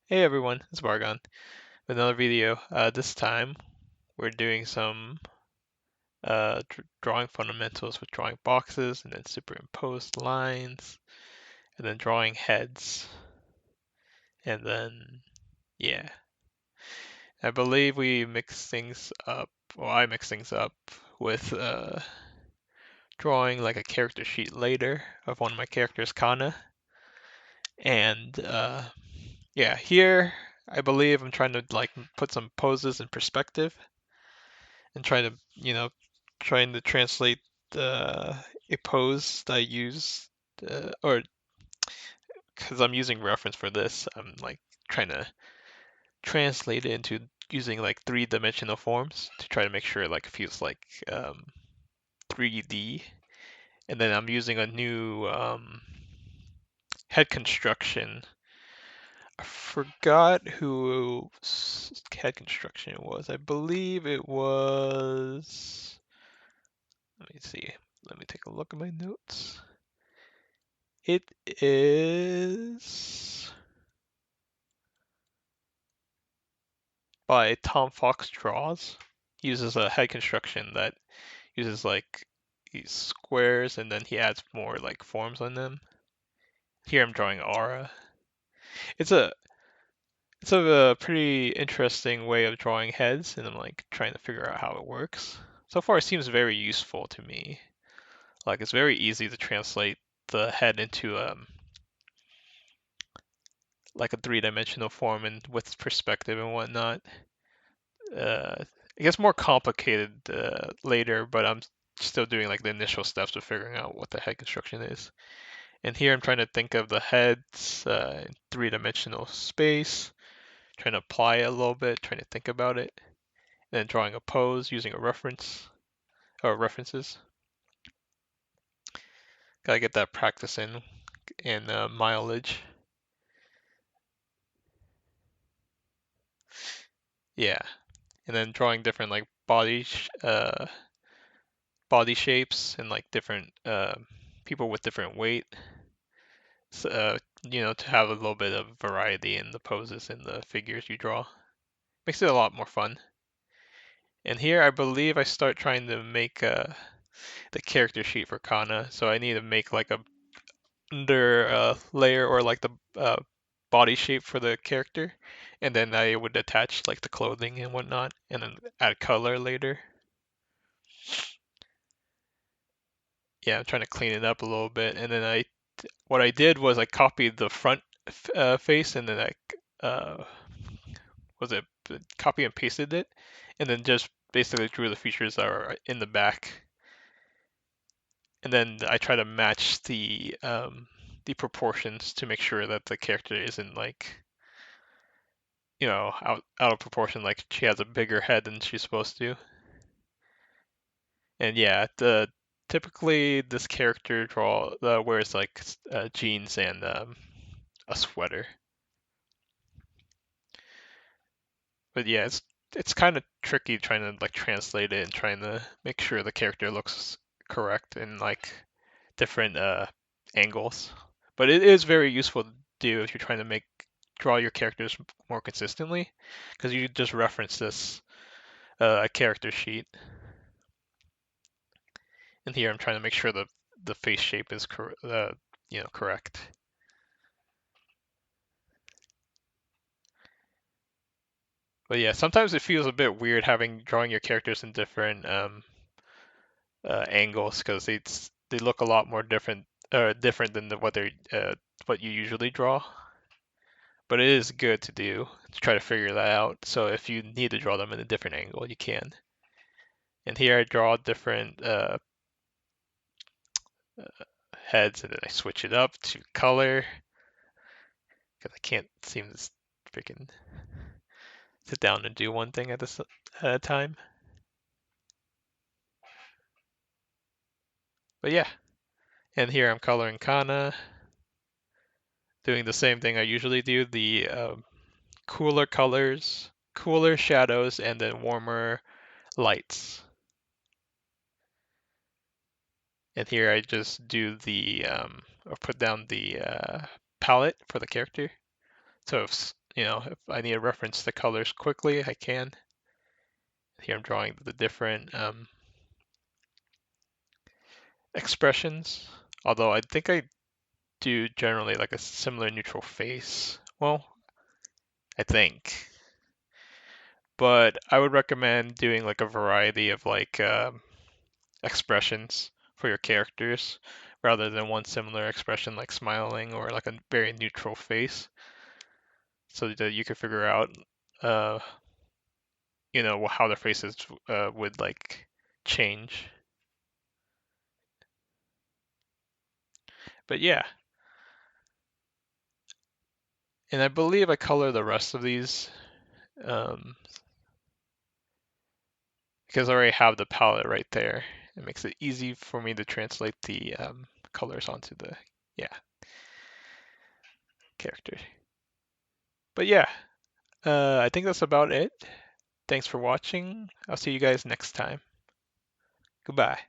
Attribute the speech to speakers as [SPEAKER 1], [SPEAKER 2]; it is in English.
[SPEAKER 1] Hey everyone, it's Bargon with another video. This time we're doing some drawing fundamentals with drawing boxes and then superimposed lines and then drawing heads. And then, yeah, I believe we mix things up, or I mix things up with drawing like a character sheet later of one of my characters, Kanna. And yeah, here I believe I'm trying to like put some poses in perspective and trying to translate a pose that I use, or because I'm using reference for this, I'm like trying to translate it into using like three-dimensional forms to try to make sure it like feels like 3D. And then I'm using a new head construction. I forgot whose head construction it was. I believe it was. Let me see. Let me take a look at my notes. It is by Tom Fox Draws. He uses a head construction that uses like these squares and then he adds more like forms on them. Here I'm drawing aura. It's a it's a pretty interesting way of drawing heads and I'm like trying to figure out how it works. So far it seems very useful to me. Like it's very easy to translate the head into like a three-dimensional form and with perspective and whatnot. It gets more complicated later, but I'm still doing like the initial steps of figuring out what the head construction is. And here I'm trying to think of the heads in three-dimensional space, trying to apply it a little bit, trying to think about it, and then drawing a pose using a reference or references. Gotta get that practice in and mileage. Yeah, and then drawing different like body shapes and like different people with different weight. So, to have a little bit of variety in the poses and the figures you draw. Makes it a lot more fun. And here I believe I start trying to make the character sheet for Kanna. So I need to make like a under layer or like the body shape for the character. And then I would attach like the clothing and whatnot and then add color later. Yeah, I'm trying to clean it up a little bit. And then what I did was I copied the front face and then I was it copy and pasted it, and then just basically drew the features that are in the back, and then I try to match the proportions to make sure that the character isn't like out of proportion, like she has a bigger head than she's supposed to. And yeah, the typically this character wears like jeans and a sweater. But yeah, it's kind of tricky trying to like translate it and trying to make sure the character looks correct in like different angles. But it is very useful to do if you're trying to make draw your characters more consistently, because you just reference this a character sheet, and here I'm trying to make sure the face shape is correct. But yeah, sometimes it feels a bit weird having drawing your characters in different angles because they look a lot more different than what you usually draw. But it is good to do to try to figure that out. So if you need to draw them in a different angle, you can. And here I draw different heads, and then I switch it up to color because I can't seem to freaking sit down and do one thing at a time. But yeah, and here I'm coloring Kanna, doing the same thing I usually do, the cooler colors, cooler shadows, and then warmer lights. And here I just do or put down the palette for the character. So if I need to reference the colors quickly, I can. Here I'm drawing the different expressions, although I think I do generally like a similar neutral face. Well, I think. But I would recommend doing like a variety of like expressions for your characters rather than one similar expression like smiling or like a very neutral face so that you can figure out uh, how their faces would like change. But yeah, and I believe I color the rest of these um, because I already have the palette right there. It makes it easy for me to translate the colors onto the yeah character. But yeah, I think that's about it. Thanks for watching. I'll see you guys next time. Goodbye.